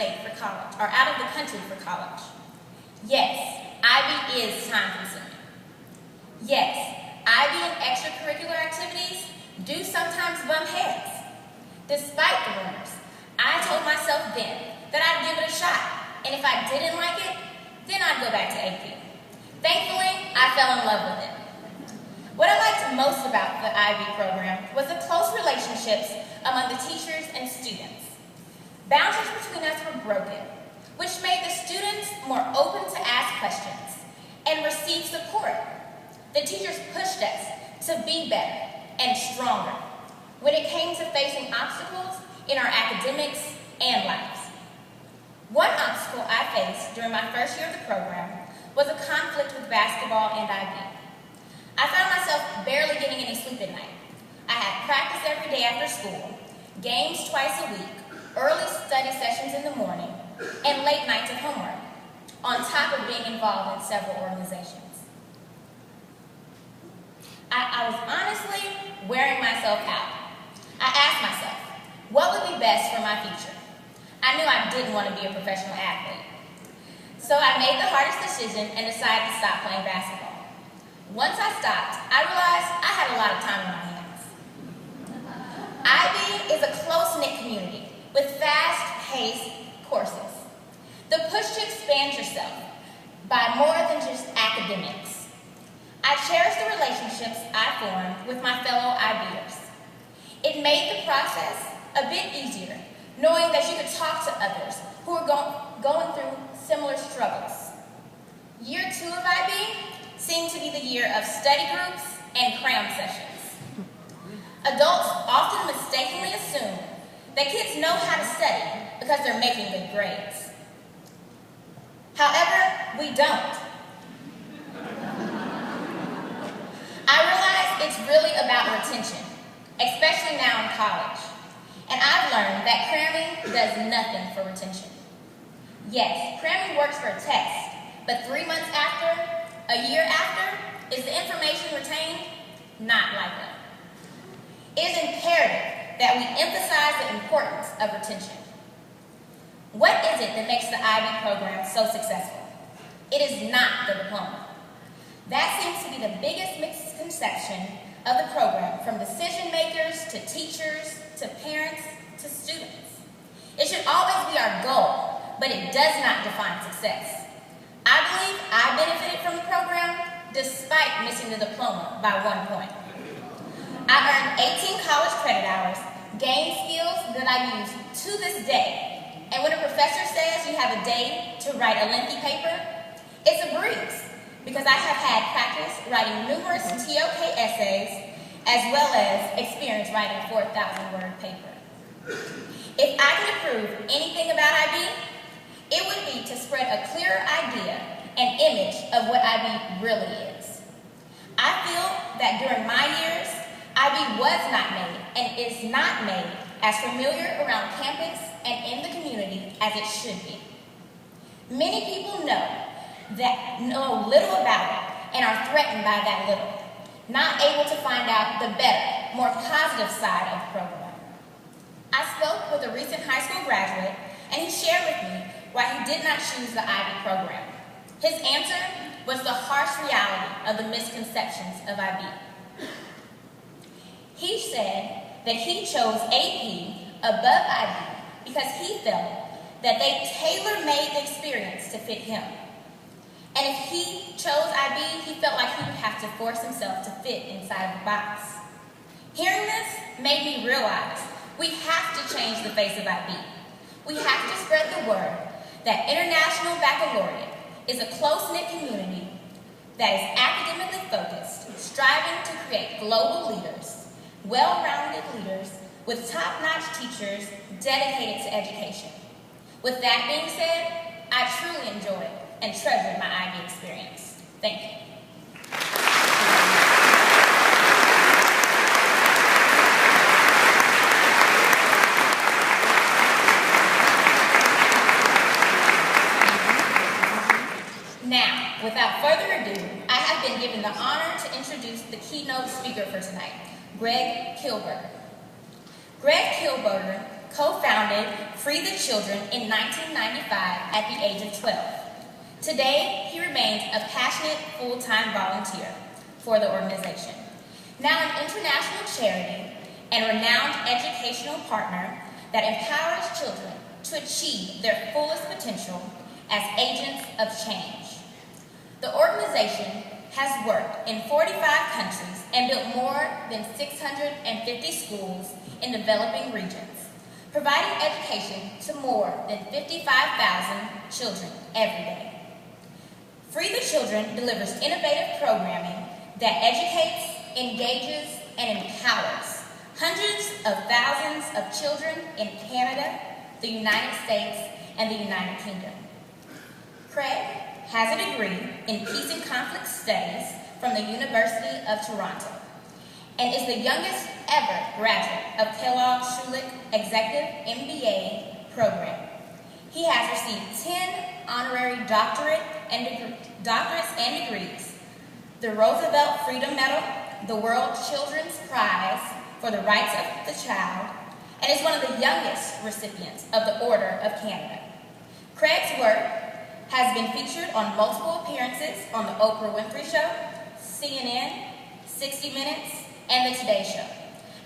state for college, or out of the country for college. Yes, IB is time-consuming. Yes, IB and extracurricular activities do sometimes bump heads. Despite the rumors, I told myself then that I'd give it a shot, and if I didn't like it, then I'd go back to AP. Thankfully, I fell in love with it. What I liked most about the IB program was the close relationships among the teachers and students. Boundaries between us were broken, which made the students more open to ask questions and receive support. The teachers pushed us to be better and stronger when it came to facing obstacles in our academics and lives. One obstacle I faced during my first year of the program was a conflict with basketball and IB. I found myself barely getting any sleep at night. I had practice every day after school, games twice a week, early study sessions in the morning, and late nights of homework, on top of being involved in several organizations. I was honestly wearing myself out. I asked myself, what would be best for my future? I knew I didn't want to be a professional athlete. So I made the hardest decision and decided to stop playing basketball. Once I stopped, I realized I had a lot of time on my hands. IB is a close-knit community with fast-paced courses. The push to expand yourself by more than just academics. I cherish the relationships I formed with my fellow IBers. It made the process a bit easier, knowing that you could talk to others who are going through similar struggles. Year 2 of IB seemed to be the year of study groups and cram sessions. Adults often mistakenly assume that kids know how to study because they're making good grades. However, we don't. I realize it's really about retention, especially now in college. And I've learned that cramming does nothing for retention. Yes, cramming works for a test, but 3 months after, a year after, is the information retained? Not likely. It is imperative that we emphasize the importance of retention. What is it that makes the IB program so successful? It is not the diploma. That seems to be the biggest misconception of the program, from decision makers to teachers to parents to students. It should always be our goal, but it does not define success. I believe I benefited from the program despite missing the diploma by 1 point. I earned 18 college credit hours, gained skills that I use to this day, and when a professor says you have a day to write a lengthy paper, it's a breeze, because I have had practice writing numerous TOK essays, as well as experience writing a 4,000-word paper. If I could improve anything about IB, it would be to spread a clearer idea and image of what IB really is. I feel that during my years, IB was not made and is not made as familiar around campus and in the community as it should be. Many people know little about it and are threatened by that little, not able to find out the better, more positive side of the program. I spoke with a recent high school graduate, and he shared with me why he did not choose the IB program. His answer was the harsh reality of the misconceptions of IB. He said that he chose AP above IB because he felt that they tailor-made the experience to fit him. And if he chose IB, he felt like he would have to force himself to fit inside the box. Hearing this made me realize we have to change the face of IB. We have to spread the word that International Baccalaureate is a close-knit community that is academically focused, striving to create global leaders, well-rounded leaders with top-notch teachers dedicated to education. With that being said, I truly enjoyed and treasured my IB experience. Thank you. Now, without further ado, I have been given the honor to introduce the keynote speaker for tonight, Greg Kilberger. Greg Kilberger co-founded Free the Children in 1995 at the age of 12. Today, he remains a passionate full-time volunteer for the organization. Now an international charity and renowned educational partner that empowers children to achieve their fullest potential as agents of change. The organization has worked in 45 countries and built more than 650 schools in developing regions, providing education to more than 55,000 children every day. Free the Children delivers innovative programming that educates, engages, and empowers hundreds of thousands of children in Canada, the United States, and the United Kingdom. Craig has a degree in Peace and Conflict Studies from the University of Toronto and is the youngest ever graduate of Kellogg Schulich Executive MBA program. He has received 10 honorary doctorates and degrees, the Roosevelt Freedom Medal, the World Children's Prize for the Rights of the Child, and is one of the youngest recipients of the Order of Canada. Craig's work has been featured on multiple appearances on The Oprah Winfrey Show, CNN, 60 Minutes, and The Today Show,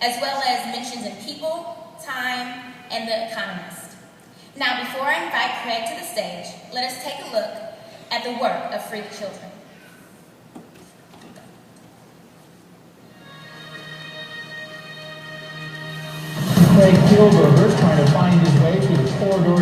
as well as mentions in People, Time, and The Economist. Now, before I invite Craig to the stage, let us take a look at the work of Free the Children. Craig Kielberger trying to find his way through the corridors